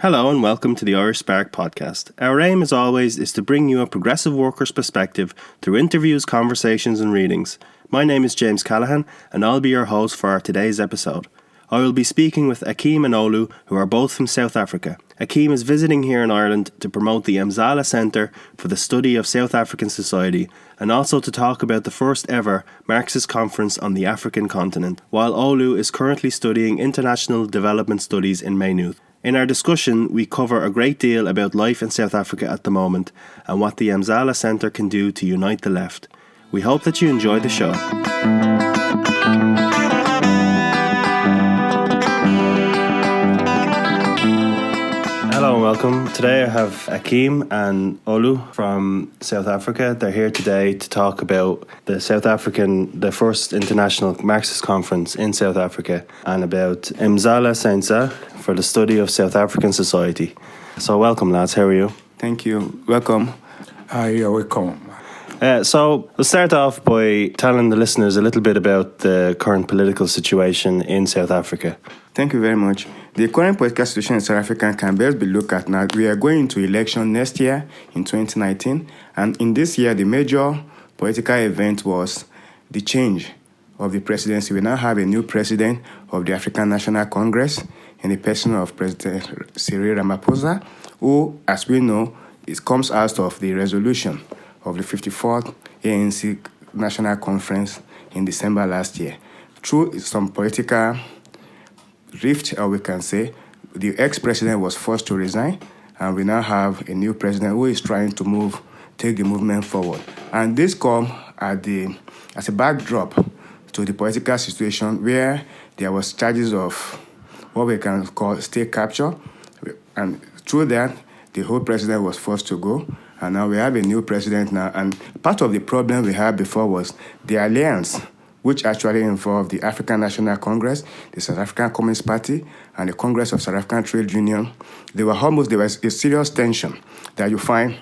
Hello and welcome to the Irish Spark podcast. Our aim, as always, is to bring you a progressive worker's perspective through interviews, conversations and readings. My name is James Callaghan and I'll be your host for today's episode. I will be speaking with Akiem and Olu, who are both from South Africa. Akiem is visiting here in Ireland to promote the Mzala Centre for the study of South African society and also to talk about the first ever Marxist conference on the African continent, while Olu is currently studying international development studies in Maynooth. In our discussion, we cover a great deal about life in South Africa at the moment and what the Mzala Centre can do to unite the left. We hope that you enjoy the show. Hello and welcome. Today I have Akiem and Olu from South Africa. They're here today to talk about the first international Marxist conference in South Africa and about Mzala Centre for the study of South African society. So welcome lads, how are you? Thank you. Welcome. You're welcome. So we'll start off by telling the listeners a little bit about the current political situation in South Africa. Thank you very much. The current political situation in South Africa can best be looked at now. We are going into election next year in 2019, and in this year the major political event was the change of the presidency. We now have a new president of the African National Congress in the person of President Cyril Ramaphosa, who, as we know, it comes out of the resolution of the 54th ANC National Conference in December last year. Through some political rift, or we can say, the ex-president was forced to resign, and we now have a new president who is trying to take the movement forward. And this comes as a backdrop to the political situation where there was charges of what we can call state capture, and through that, the whole president was forced to go, and now we have a new president now. And part of the problem we had before was the alliance, which actually involved the African National Congress, the South African Communist Party, and the Congress of South African Trade Union. There was a serious tension that you find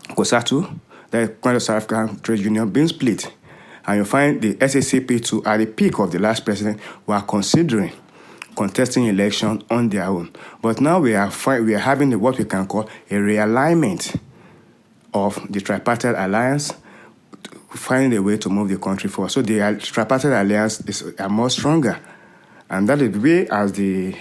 COSATU, the Congress of South African Trade Union, being split. And you find the SACP2 at the peak of the last president were considering contesting election on their own. But now we are having what we can call a realignment of the tripartite alliance, finding a way to move the country forward. So the tripartite alliance is more stronger. And that is we, as the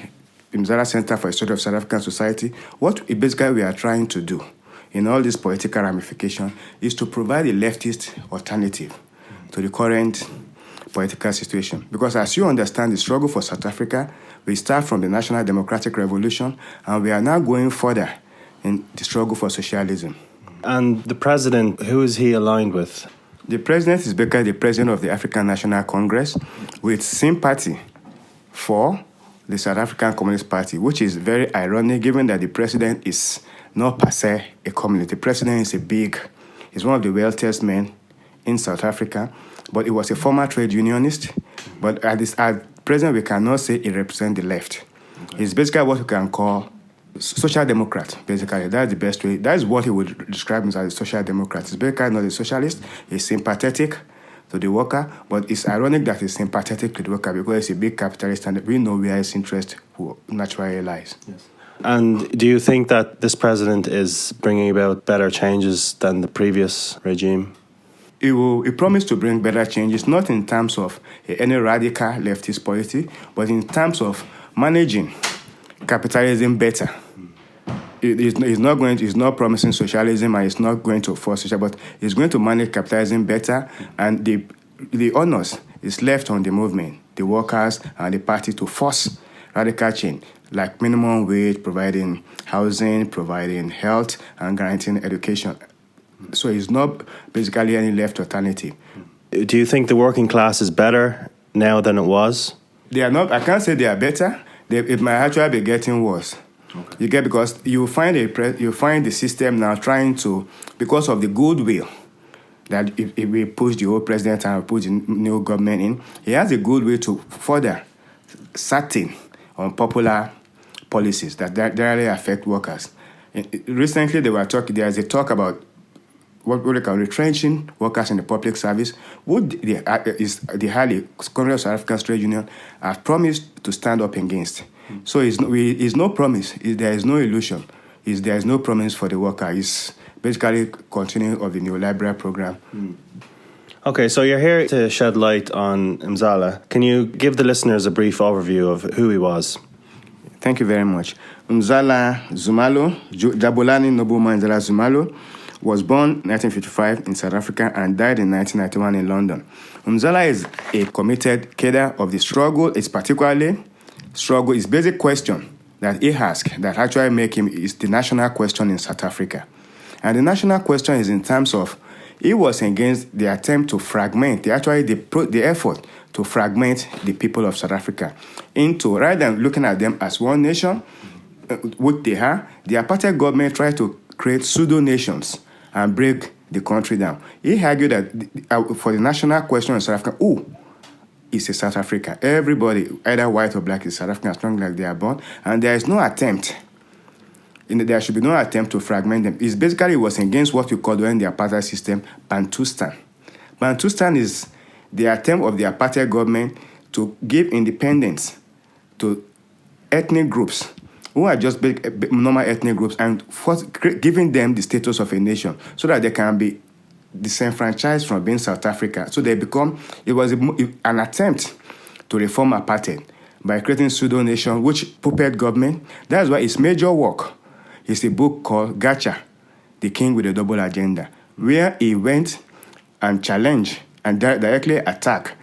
Mzala Centre for the Study of South African Society, what basically we are trying to do in all this political ramification is to provide a leftist alternative to the current political situation. Because as you understand the struggle for South Africa, we start from the National Democratic Revolution, and we are now going further in the struggle for socialism. And the president, who is he aligned with? The president is basically the president of the African National Congress with sympathy for the South African Communist Party, which is very ironic given that the president is not per se a communist. The president is one of the wealthiest men in South Africa, but he was a former trade unionist. But at present, we cannot say he represents the left. He's basically what we can call social democrat, basically. That's the best way. That is what he would describe him as a social democrat. He's basically not a socialist. He's sympathetic to the worker, but it's ironic that he's sympathetic to the worker because he's a big capitalist and we know where his interest naturally lies. Yes. And do you think that this president is bringing about better changes than the previous regime? He promised to bring better changes, not in terms of any radical leftist policy, but in terms of managing capitalism better. He's not promising socialism, and he's not going to force socialism, but he's going to manage capitalism better, and the onus is left on the movement, the workers and the party to force radical change, like minimum wage, providing housing, providing health, and guaranteeing education. So it's not basically any left alternative. Do you think the working class is better now than it was? They are not. I can't say they are better. It might actually be getting worse. Okay. You get, because you find the system now trying to, because of the goodwill that if we push the old president and put the new government in, he has a goodwill to further certain unpopular policies that directly affect workers. Recently, there's a talk about what we call retrenching workers in the public service. The Congress of South African Trade Union have promised to stand up against. So it's no promise. There is no illusion. There is no promise for the worker. It's basically continuing of the neoliberal program. Okay, so you're here to shed light on Mzala. Can you give the listeners a brief overview of who he was? Thank you very much. Mzala Nxumalo, Jabulani nobleman Mzala Nxumalo, was born in 1955 in South Africa and died in 1991 in London. Mzala is a committed cadre of the struggle. It's particularly struggle. His basic question that he asked that actually make him is the national question in South Africa. And the national question is in terms of he was against the attempt to fragment, the effort to fragment the people of South Africa into, rather than looking at them as one nation, what they are, the apartheid government tried to create pseudo-nations and break the country down. He argued that for the national question in South Africa, who is a South African? Everybody, either white or black, is South African as long as they are born, and there is no attempt. There should be no attempt to fragment them. It basically was against what we call during the apartheid system, Bantustan. Bantustan is the attempt of the apartheid government to give independence to ethnic groups who are just normal ethnic groups and giving them the status of a nation so that they can be disenfranchised from being South Africa. So it was an attempt to reform apartheid by creating pseudo-nation, which puppet government. That's why its major work is a book called Gacha, The King with a Double Agenda, where he went and challenged and directly attacked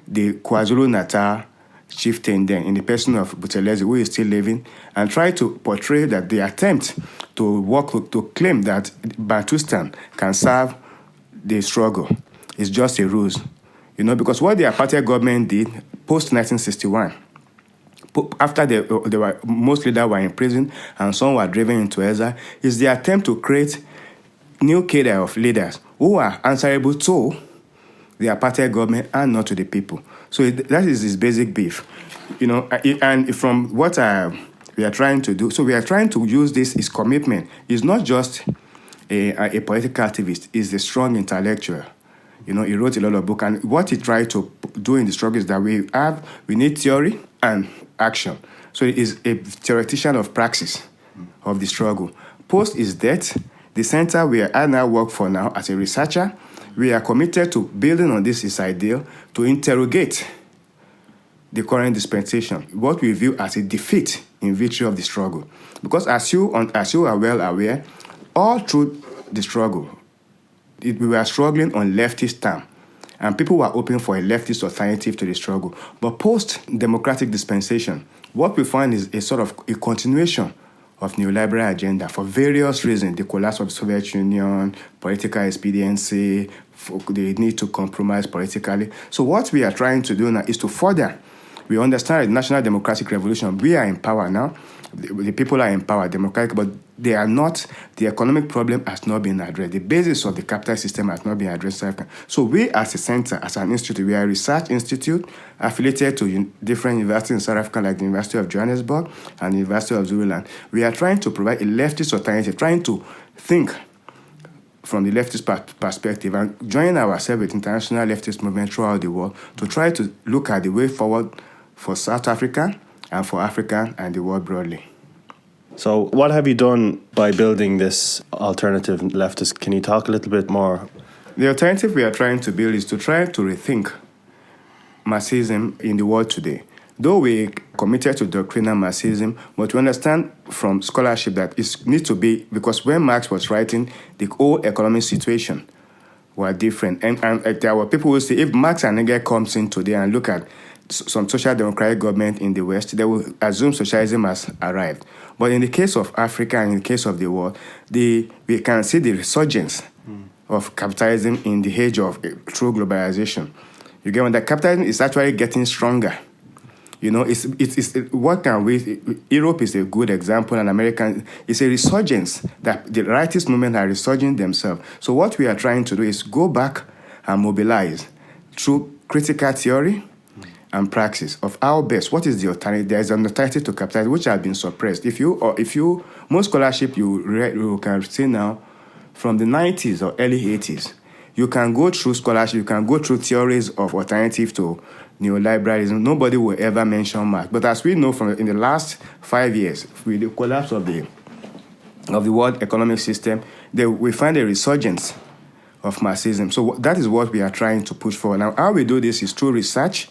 the KwaZulu-Natal chieftain then in the person of Buthelezi, who is still living, and tried to portray that the attempt to claim that Bantustan can serve the struggle is just a ruse. Because what the apartheid government did post-1961, after most leaders were in prison and some were driven into exile, is the attempt to create new cadre of leaders who are answerable to the apartheid government and not to the people. So that is his basic beef. And from what we are trying to do, so we are trying to use this, his commitment. He's not just a political activist, he's a strong intellectual. He wrote a lot of books, and what he tried to do in the struggle is that we need theory and action. So he is a theoretician of praxis of the struggle. Post his death, the center where I now work for now as a researcher, we are committed to building on his ideal to interrogate the current dispensation, what we view as a defeat in victory of the struggle. Because as you are well aware, all through the struggle, we were struggling on leftist terms, and people were hoping for a leftist alternative to the struggle. But post-democratic dispensation, what we find is a sort of a continuation of neoliberal agenda for various reasons: the collapse of the Soviet Union, political expediency, the need to compromise politically. So what we are trying to do now is to further. We understand the national democratic revolution. We are in power now. The people are in power, democratic, but they are not. The economic problem has not been addressed. The basis of the capitalist system has not been addressed. So we, as a center, as an institute, we are a research institute affiliated to different universities in South Africa, like the University of Johannesburg and the University of Zululand. We are trying to provide a leftist alternative, trying to think from the leftist perspective and join ourselves with international leftist movement throughout the world to try to look at the way forward for South Africa and for Africa and the world broadly. So what have you done by building this alternative leftist? Can you talk a little bit more? The alternative we are trying to build is to try to rethink Marxism in the world today. Though we committed to doctrinal Marxism, but we understand from scholarship that it needs to be, because when Marx was writing, the whole economic situation were different. And there were people who say, if Marx and Engels comes in today and look at some social democratic government in the West, they will assume socialism has arrived. But in the case of Africa and in the case of the world, we can see the resurgence of capitalism in the age of true globalization. You get when that capitalism is actually getting stronger. It's what can we? Europe is a good example, and American is a resurgence that the rightist movement are resurging themselves. So what we are trying to do is go back and mobilize through critical theory and praxis of how best. What is the alternative? There is an alternative to capitalism which has been suppressed. If you most scholarship you can see now from the 90s or early 80s, you can go through scholarship, you can go through theories of alternative to neoliberalism, nobody will ever mention Marx. But as we know from in the last 5 years, with the collapse of the world economic system, we find a resurgence of Marxism. So that is what we are trying to push for. Now, how we do this is through research.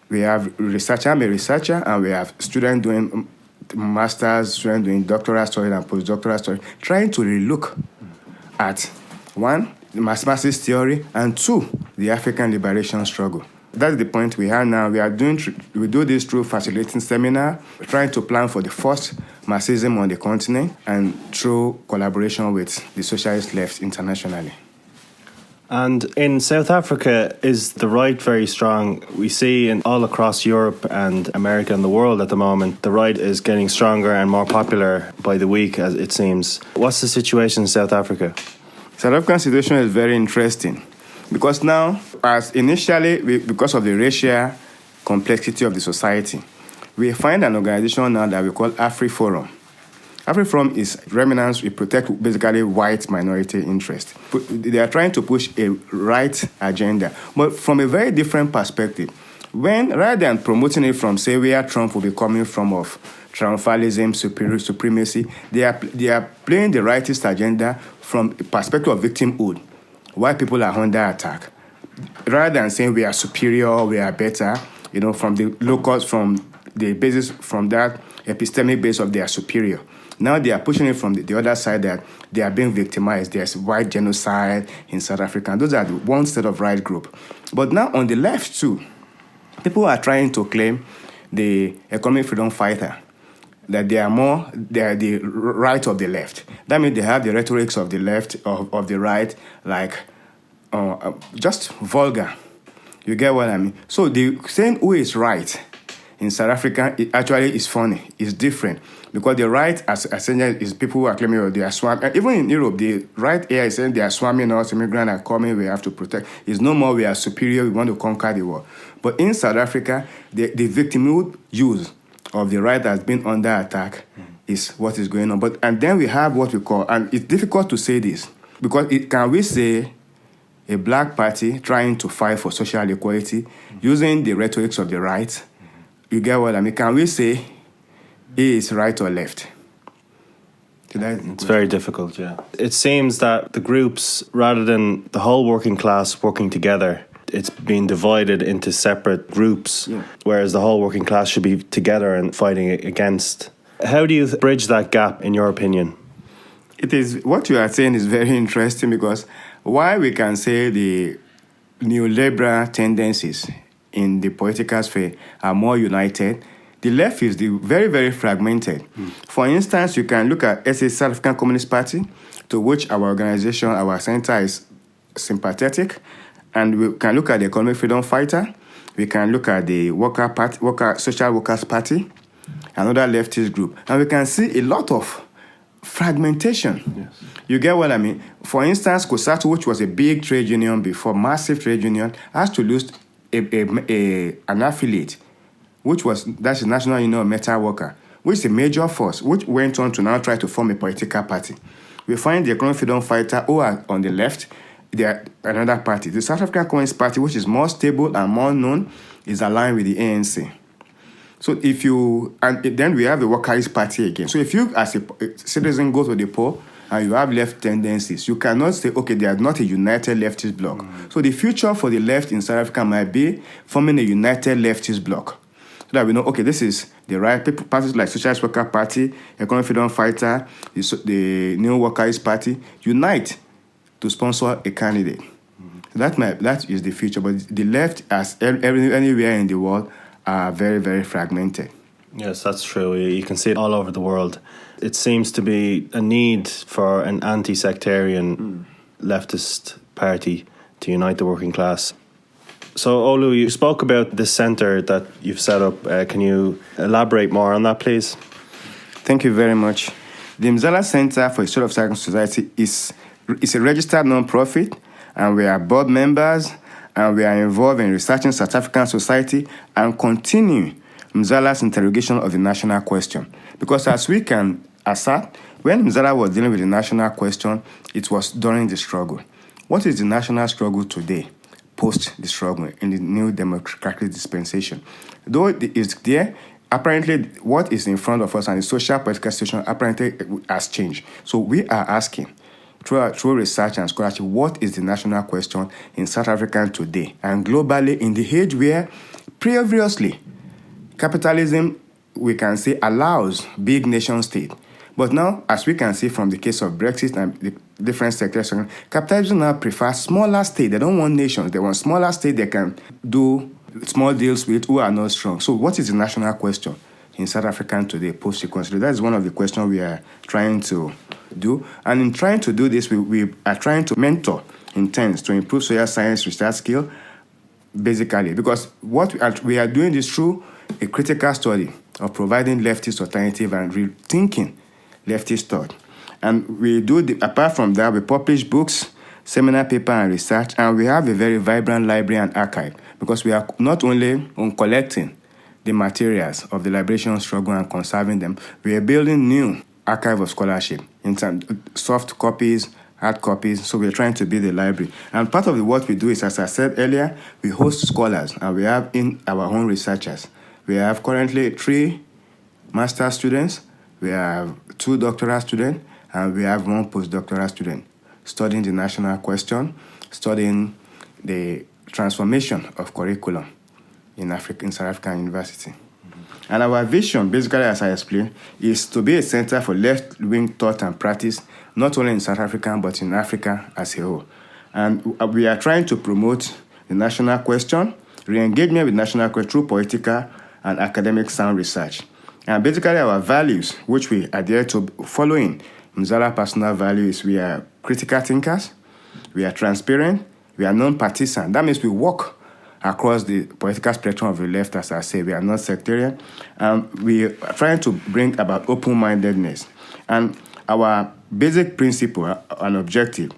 We have research. I'm a researcher, and we have students doing masters, students doing doctoral studies and postdoctoral studies, trying to relook at, one, the Marxist theory, and two, the African liberation struggle. That's the point we have now. We do this through facilitating seminar, trying to plan for the first Marxism on the continent, and through collaboration with the socialist left internationally. And in South Africa, is the right very strong? We see in all across Europe and America and the world at the moment, the right is getting stronger and more popular by the week, as it seems. What's the situation in South Africa? South African situation is very interesting because now, as initially, because of the racial complexity of the society, we find an organization now that we call AfriForum. AfriForum is remnants. We protect basically white minority interest. They are trying to push a right agenda, but from a very different perspective. Rather than promoting it from, say, where Trump will be coming from of triumphalism, supremacy, they are playing the rightist agenda from a perspective of victimhood. Why people are under attack. Rather than saying we are superior, we are better, from the locals, from the basis, from that epistemic base of they are superior. Now they are pushing it from the other side that they are being victimized. There's white genocide in South Africa. And those are the one set of right group. But now on the left too, people are trying to claim the economic freedom fighter, that they are the right of the left. That means they have the rhetorics of the left, of the right, like just vulgar. You get what I mean? So the saying who is right in South Africa, it actually is funny. It's different. Because the right, as essentially, is people who are claiming they are swarming. And even in Europe, the right here is saying they are swarming us, immigrants are coming, we have to protect. It's no more we are superior, we want to conquer the world. But in South Africa, the victimhood use of the right that's been under attack is what is going on. And then we have what we call, and it's difficult to say this, because can we say a black party trying to fight for social equality using the rhetorics of the right? You get what I mean? Can we say he is right or left? It's very difficult, yeah. It seems that the groups, rather than the whole working class working together, it's been divided into separate groups, whereas the whole working class should be together and fighting against. How do you bridge that gap, in your opinion? It is, what you are saying is very interesting, because while we can say the neoliberal tendencies in the political sphere are more united, the left is very, very fragmented. For instance, you can look at South African Communist Party, to which our organization, our center is sympathetic, and we can look at the Economic Freedom Fighter, we can look at the Social Workers Party, another leftist group, and we can see a lot of fragmentation. Yes. You get what I mean? For instance, COSATU, which was a big trade union before, massive trade union, has to lose an affiliate, that's the National Union of Metal Workers, which is a major force, which went on to now try to form a political party. We find the Economic Freedom Fighter, who are on the left, they are another party. The South African Communist Party, which is more stable and more known, is aligned with the ANC. So then we have the Workers' Party again. So if you, as a citizen, go to the poll and you have left tendencies, you cannot say, okay, they are not a united leftist bloc. So the future for the left in South Africa might be forming a united leftist bloc. So that we know, okay, this is the right people, parties like Socialist Worker Party, Economic Freedom Fighter, the New Workers' Party, unite to sponsor a candidate. So that is the future. But the left, as anywhere in the world, are very, very fragmented. Yes, that's true. You can see it all over the world. It seems to be a need for an anti-sectarian leftist party to unite the working class. So, Olu, you spoke about this centre that you've set up. Can you elaborate more on that, please? Thank you very much. The Mzala Centre for the Study of South African Society is a registered non-profit, and we are board members, and we are involved in researching South African society and continue Mzala's interrogation of the national question. Because as we can assert, when Mzala was dealing with the national question, it was during the struggle. What is the national struggle today? post the struggle in the new democratic dispensation. Though it is there, apparently what is in front of us and the social political situation apparently has changed. So we are asking, through research and scholarship, what is the national question in South Africa today and globally in the age where previously capitalism, we can say, allows big nation state. But now, as we can see from the case of Brexit and the different sectors, capitalism now prefers smaller states. They don't want nations. They want smaller states they can do small deals with who are not strong. So what is the national question in South Africa today, post-reconciliation? That is one of the questions we are trying to do. And in trying to do this, we are trying to mentor interns to improve social science research skill, basically, because what we are doing is through a critical study of providing leftist alternative and rethinking leftist thought. And we do, apart from that, we publish books, seminar paper and research, and we have a very vibrant library and archive, because we are not only on collecting the materials of the liberation struggle and conserving them, we are building new archive of scholarship in terms soft copies, hard copies. So we're trying to build a library. And part of what we do is, as I said earlier, we host scholars, and we have in our own researchers. We have currently 3 master's students, we have 2 doctoral students, and we have 1 postdoctoral student studying the national question, studying the transformation of curriculum in South African University. And our vision, basically, as I explained, is to be a center for left-wing thought and practice, not only in South Africa, but in Africa as a whole. And we are trying to promote the national question, re-engagement with national question through political and academic sound research. And basically, our values, which we adhere to following Mzala personal values, we are critical thinkers, we are transparent, we are non-partisan. That means we work across the political spectrum of the left, as I say. We are not sectarian. We are trying to bring about open-mindedness. And our basic principle and objective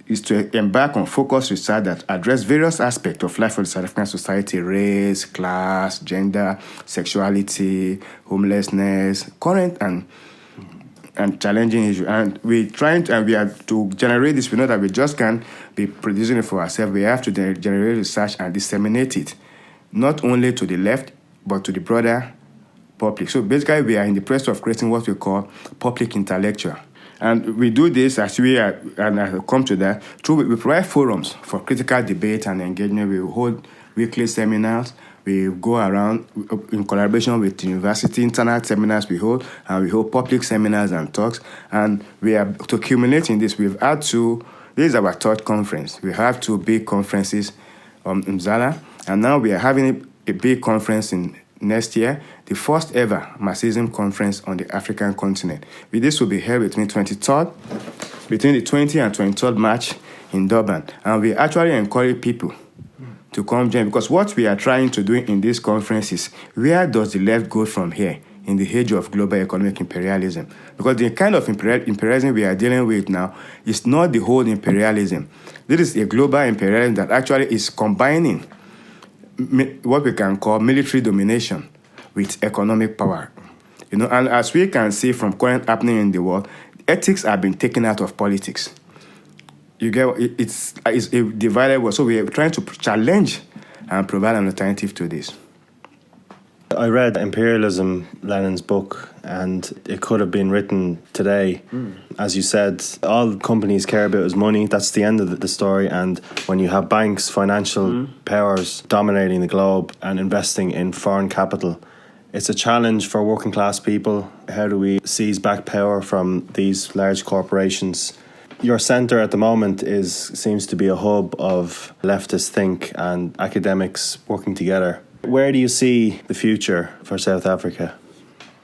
is to embark on focused research that address various aspects of life of the South African society: race, class, gender, sexuality, homelessness, current and challenging issues. And we are to generate this. We know that we just can't be producing it for ourselves. We have to generate research and disseminate it, not only to the left, but to the broader public. So basically, we are in the process of creating what we call public intellectual. And we do this as we are, and I'll come to that, we provide forums for critical debate and engagement. We hold weekly seminars. We go around in collaboration with the university, internal seminars we hold, and we hold public seminars and talks. And we are, to accumulate in this, this is our 3rd conference. We have 2 big conferences in Mzala, and now we are having a big conference in next year, the first ever Marxism conference on the African continent. This will be held between the 20th and 23rd March in Durban. And we actually encourage people to come join, because what we are trying to do in this conference is, where does the left go from here in the age of global economic imperialism? Because the kind of imperialism we are dealing with now is not the whole imperialism. This is a global imperialism that actually is combining what we can call military domination with economic power. And as we can see from current happening in the world, ethics have been taken out of politics. You get it's a divided world. So we are trying to challenge and provide an alternative to this. I read Imperialism, Lenin's book, and it could have been written today. As you said, all companies care about is money. That's the end of the story. And when you have banks, financial powers dominating the globe and investing in foreign capital, it's a challenge for working class people. How do we seize back power from these large corporations? Your centre at the moment seems to be a hub of leftist think and academics working together. Where do you see the future for South Africa?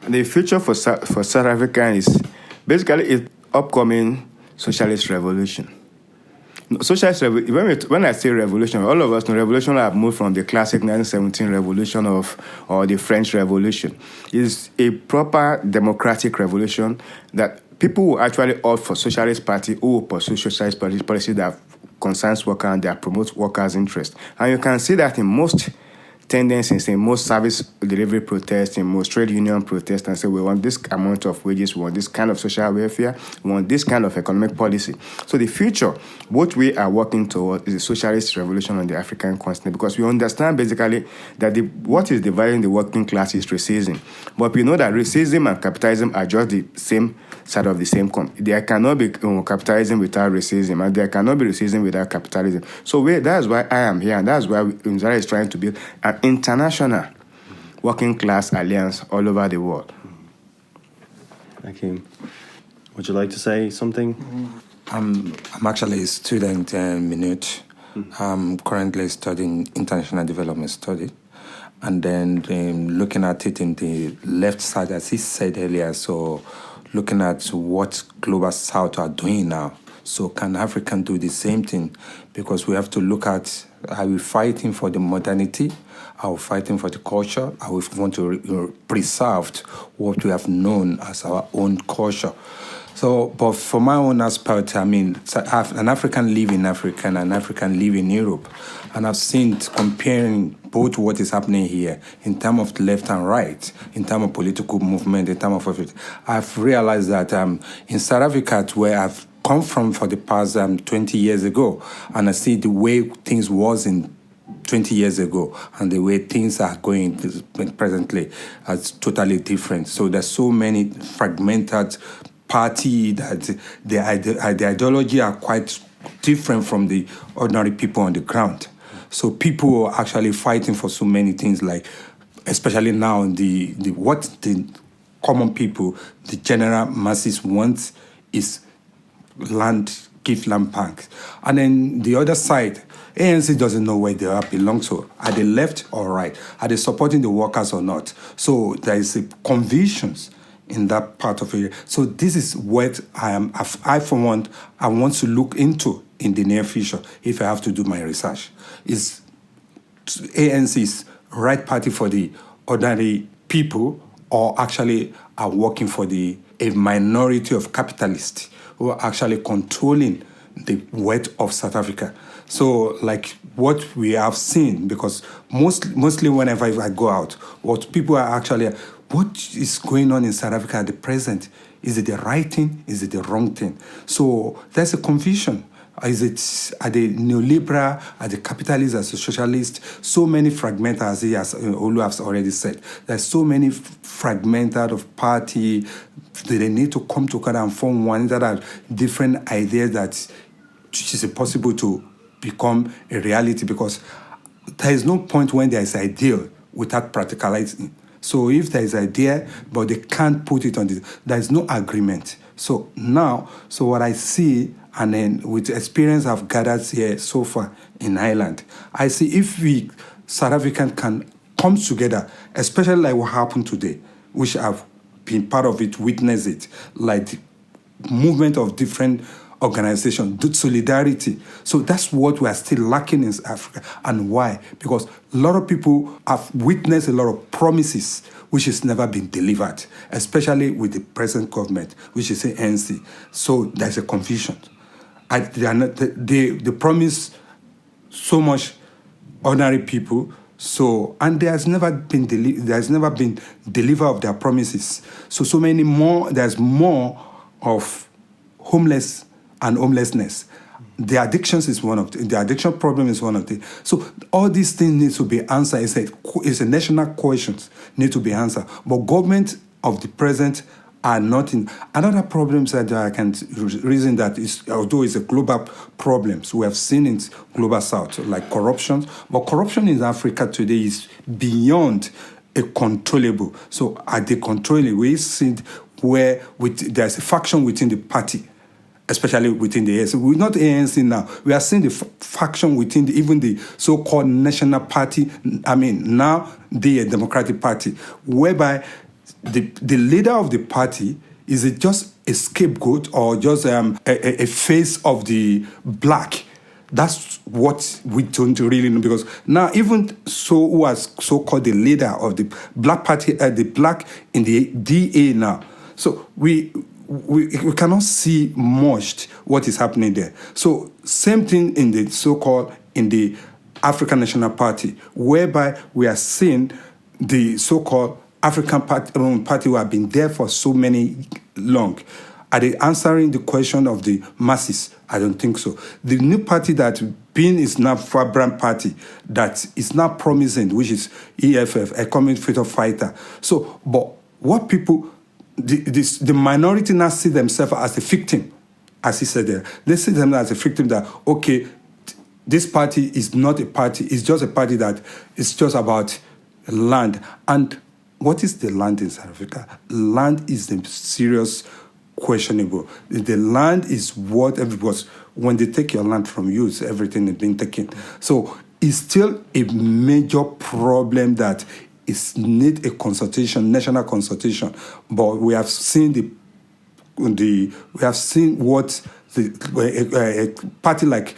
The future for South Africa is basically an upcoming socialist revolution. When I say revolution, all of us know revolution have moved from the classic 1917 revolution or the French Revolution. It's a proper democratic revolution that people who actually opt for socialist party, who pursue socialist policy that concerns workers and that promotes workers' interests. And you can see that in most tendencies in most service delivery protests, in most trade union protests, and say we want this amount of wages, we want this kind of social welfare, we want this kind of economic policy. So the future, what we are working toward is a socialist revolution on the African continent, because we understand basically that what is dividing the working class is racism. But we know that racism and capitalism are just the same side of the same coin. There cannot be capitalism without racism, and there cannot be racism without capitalism. So that's why I am here, and that's why Mzala is trying to build an international working class alliance all over the world. Akiem, would you like to say something? I'm actually a student in Minute. I'm currently studying international development study. And then looking at it in the left side, as he said earlier, so looking at what Global South are doing now. So can Africa do the same thing? Because we have to look at, are we fighting for the modernity? Are we fighting for the culture? Are we want to preserve what we have known as our own culture? So, but for my own aspect, I mean, an African live in Africa and an African live in Europe. And I've seen comparing both what is happening here in terms of left and right, in terms of political movement, in terms of everything. I've realized that in South Africa, where I've come from for the past 20 years ago, and I see the way things was in 20 years ago and the way things are going presently is totally different. So there's so many fragmented party that the ideology are quite different from the ordinary people on the ground. So people are actually fighting for so many things, like especially now what the common people, the general masses want is land, give land banks. And then the other side, ANC doesn't know where they belong to. Are they left or right? Are they supporting the workers or not? So there is a confusions in that part of it. So this is what I for one, I want to look into in the near future if I have to do my research. Is ANC's right party for the ordinary people, or actually are working for a minority of capitalists who are actually controlling the wealth of South Africa? So like what we have seen, because mostly whenever I go out, what people are actually, what is going on in South Africa at the present? Is it the right thing? Is it the wrong thing? So there's a confusion. Are they neoliberal? Are they capitalists? Are they socialists? So many fragmented, as Olu has already said. There's so many fragmented of party. They need to come together and form one that are different ideas that is possible to become a reality, because there is no point when there is ideal without practicalizing. So if there is idea, but they can't put it on there is no agreement. So now, what I see, and then with the experience I've gathered here so far in Ireland, I see if we South African can come together, especially like what happened today, which I've been part of it, witnessed it, like the movement of different organizations, solidarity. So that's what we are still lacking in Africa. And why? Because a lot of people have witnessed a lot of promises which has never been delivered, especially with the present government, which is the ANC. So there's a confusion. They promise so much ordinary people, and there's never been deliver of their promises. So many more. There's more of homeless and homelessness. The addictions is one of the addiction problem is one of the. So all these things need to be answered. It's a national questions need to be answered. But government of the present are not in. Another problems that I can reason that is, although it's a global problems, we have seen in global south like corruption. But corruption in Africa today is beyond a controllable. So at the controlling, we see where there's a faction within the party, especially within the ANC. We're not ANC now. We are seeing the faction within even the so-called national party. I mean, now the Democratic Party, whereby the leader of the party is just a scapegoat or just a face of the black. That's what we don't really know, because now even so who was so-called the leader of the black party, the black in the DA now. So we cannot see much what is happening there. So same thing in the so-called in the African National Party, whereby we are seeing the so-called African party who have been there for so many long. Are they answering the question of the masses? I don't think so. The new party that being is now vibrant party that is now promising, which is EFF, Economic Freedom Fighter. So, but what people, the minority now see themselves as a victim, as he said there. They see them as a victim that, okay, this party is not a party. It's just a party that is just about land. And what is the land in South Africa? Land is the serious questionable. The land is what because when they take your land from you, it's everything is being taken. So it's still a major problem that is need a consultation, national consultation. But we have seen we have seen what a party like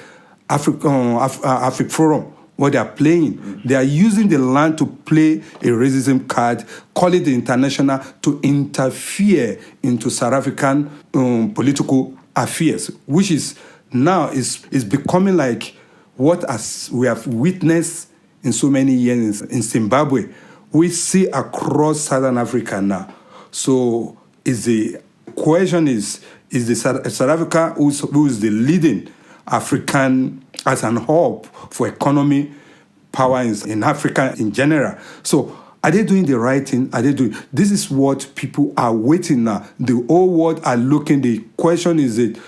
African Forum, what they are playing. They are using the land to play a racism card, call it the international, to interfere into South African political affairs, which is now is becoming like what as we have witnessed in so many years in Zimbabwe. We see across Southern Africa now. So the question is the South Africa who is the leading African as an hub for economy power in Africa in general. So are they doing the right thing? Are they doing? This is what people are waiting now. The whole world are looking. The question is that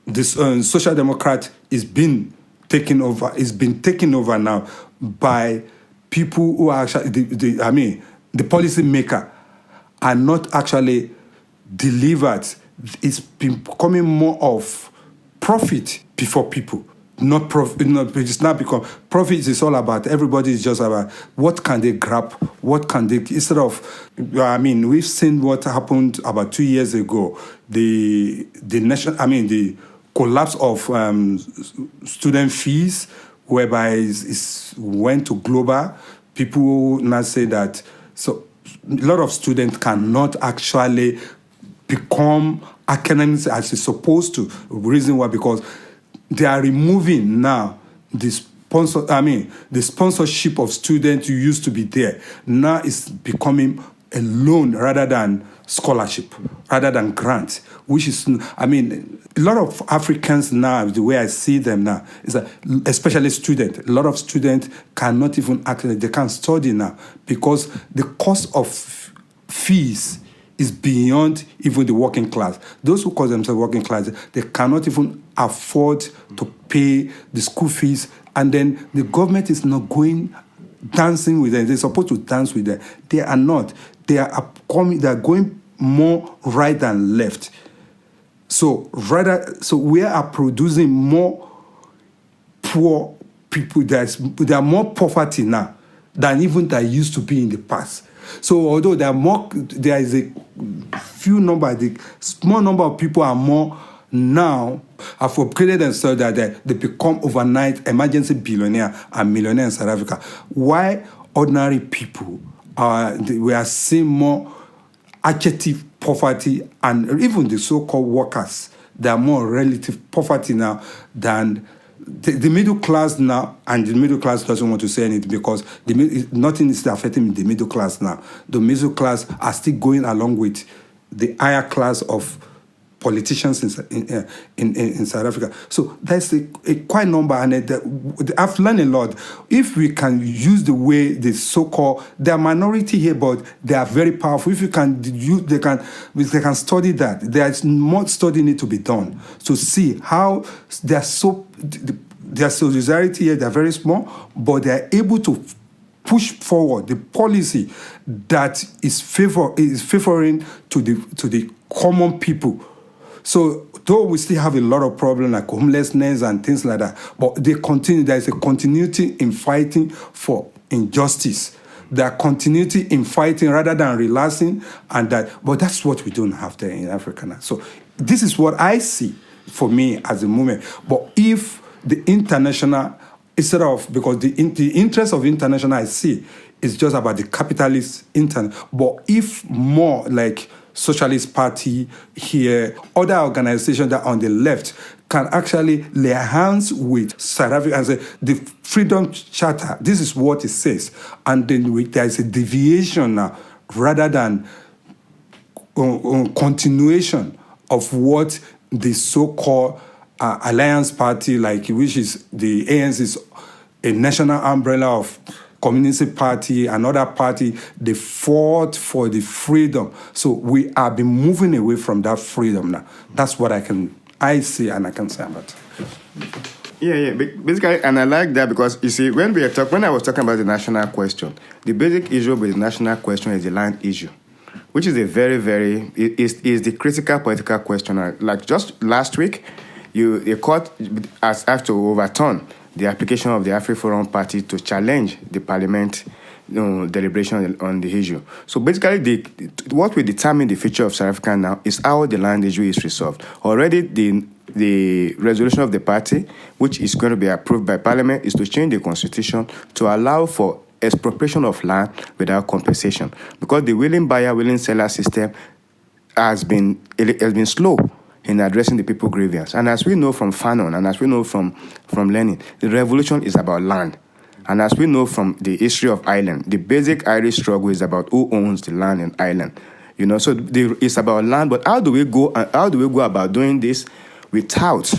this Social Democrat is being taken over. It's been taken over now by people who are actually the policy maker are not actually delivered. It's been becoming more of profit before people. Not profit. It's not because profit is all about. Everybody is just about what can they grab, what can they instead of. We've seen what happened about 2 years ago. The collapse of student fees, whereby it went to global. People now say that so a lot of students cannot actually become academics as it's supposed to. Reason why? Because they are removing now the sponsorship of students who used to be there. Now it's becoming a loan rather than scholarship, rather than grant, which is, a lot of Africans now, the way I see them now, is that especially students, a lot of students cannot even actually, they can't study now because the cost of fees is beyond even the working class. Those who call themselves working class, they cannot even afford to pay the school fees, and then the government is not going dancing with them. They're supposed to dance with them. They are not. They are going more right than left. So we are producing more poor people. There are more poverty now than even there used to be in the past. So although there is a small number of people are more now have upgraded themselves that they become overnight emergency billionaire and millionaire in South Africa. Why ordinary people we are seeing more adjective poverty, and even the so-called workers, they are more relative poverty now than the middle class now, and the middle class doesn't want to say anything because nothing is affecting the middle class now. The middle class are still going along with the higher class of politicians in South Africa. So that's a quite number, and I've learned a lot. If we can use the way the so-called, they are minority here, but they are very powerful. If you can use, they can study that. There is more study need to be done to see how they are so. Their solidarity here, they are very small, but they are able to push forward the policy that is favoring to the common people. So though we still have a lot of problems like homelessness and things like that, but they continue. There is a continuity in fighting for injustice. There are continuity in fighting rather than relaxing, but that's what we don't have there in Africa now. So this is what I see for me as a movement. But if the international, instead of, because the interest of international I see is just about the capitalist internet, but if more like Socialist Party here, other organizations that are on the left can actually lay hands with South Africa and say, the Freedom Charter, this is what it says. And then there is a deviation now, rather than continuation of what the so-called alliance party, like which is the ANC, is a national umbrella of communist party, another party, they fought for the freedom. So we have been moving away from that freedom now. That's what I see and I can say about it. Yeah. Basically, and I like that because, you see, when I was talking about the national question, the basic issue with the national question is the land issue, which is a very, very, is the critical political question. Like just last week, the court has to overturn the application of the AfriForum party to challenge the parliament deliberation on the issue. So basically, what will determine the future of South Africa now is how the land issue is resolved. Already, the resolution of the party, which is going to be approved by parliament, is to change the constitution to allow for expropriation of land without compensation, because the willing buyer, willing seller system has been slow in addressing the people grievance. And as we know from Fanon, and as we know from Lenin, the revolution is about land. And as we know from the history of Ireland, the basic Irish struggle is about who owns the land in Ireland. So it's about land. But how do we go about doing this without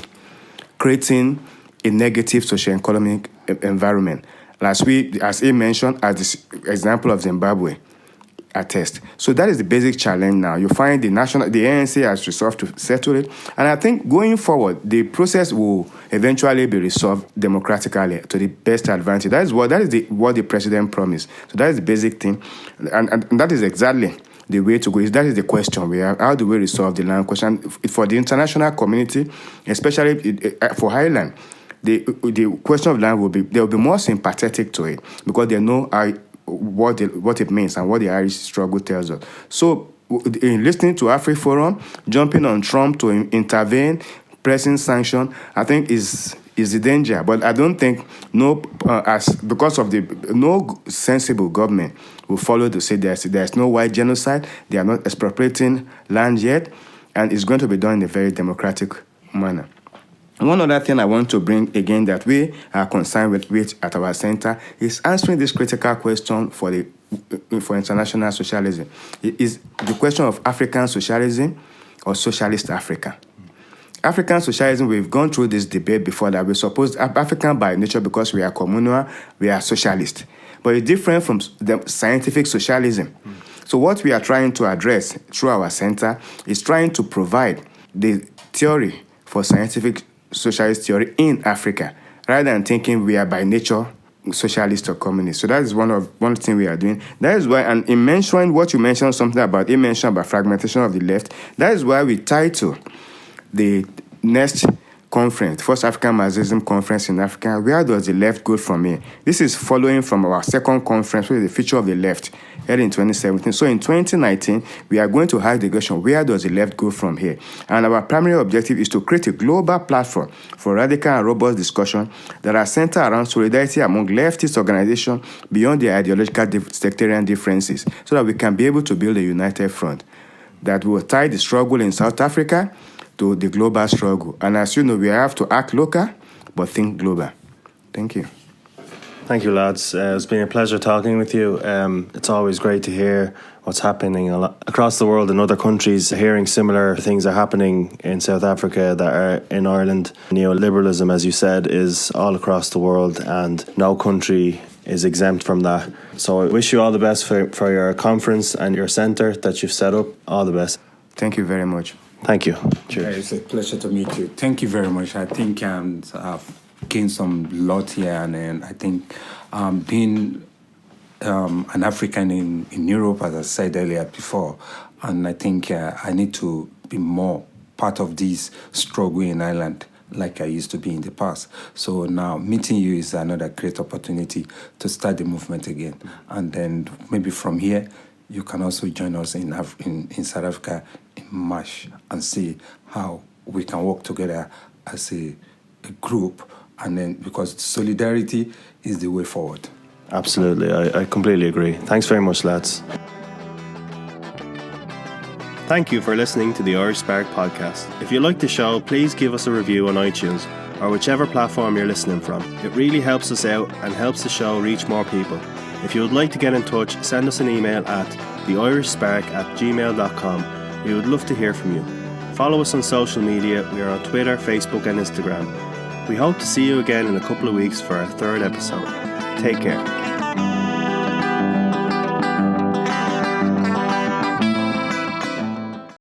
creating a negative socio-economic environment? As he mentioned, as this example of Zimbabwe attest. So that is the basic challenge now. You find the ANC has resolved to settle it. And I think going forward, the process will eventually be resolved democratically to the best advantage. That is what the president promised. So that is the basic thing. And that is exactly the way to go. That is the question we have. How do we resolve the land question? For the international community, especially for Ireland, the question of land they will be more sympathetic to it because they know what it means and what the Irish struggle tells us. So, in listening to AfriForum, jumping on Trump to intervene, pressing sanction, I think is the danger. But I don't think because of no sensible government will follow to say there's no white genocide. They are not expropriating land yet, and it's going to be done in a very democratic manner. One other thing I want to bring again that we are concerned with at our center is answering this critical question for international socialism. It is the question of African socialism or socialist Africa. African socialism, we've gone through this debate before that we're supposed African by nature because we are communal, we are socialist. But it's different from the scientific socialism. So what we are trying to address through our center is trying to provide the theory for scientific socialist theory in Africa, rather than thinking we are by nature socialist or communist. So that is one thing we are doing. That is why, and in mentioning what you mentioned, he mentioned about fragmentation of the left, that is why we title the next conference, First African Marxism Conference in Africa, Where Does the Left Go From Here? This is following from our second conference, which is the Future of the Left, held in 2017. So in 2019, we are going to ask the question, where does the left go from here? And our primary objective is to create a global platform for radical and robust discussion that are centered around solidarity among leftist organizations beyond their ideological sectarian differences, so that we can be able to build a united front that will tie the struggle in South Africa to the global struggle. And as you know, we have to act local, but think global. Thank you. Thank you, lads. It's been a pleasure talking with you. It's always great to hear what's happening across the world in other countries. Hearing similar things are happening in South Africa that are in Ireland. Neoliberalism, as you said, is all across the world, and no country is exempt from that. So I wish you all the best for your conference and your centre that you've set up. All the best. Thank you very much. Thank you. Cheers. Yeah, it's a pleasure to meet you. Thank you very much. I think I've gained some lot here, and I think being an African in Europe, as I said earlier before, and I think I need to be more part of this struggle in Ireland like I used to be in the past. So now meeting you is another great opportunity to start the movement again. And then maybe from here, you can also join us in South Africa in March and see how we can work together as a group. And then, because solidarity is the way forward. Absolutely. I completely agree. Thanks very much, lads. Thank you for listening to the Irish Spark podcast. If you like the show, please give us a review on iTunes or whichever platform you're listening from. It really helps us out and helps the show reach more people. If you would like to get in touch, send us an email at theirishspark@gmail.com. We would love to hear from you. Follow us on social media. We are on Twitter, Facebook and Instagram. We hope to see you again in a couple of weeks for our third episode. Take care.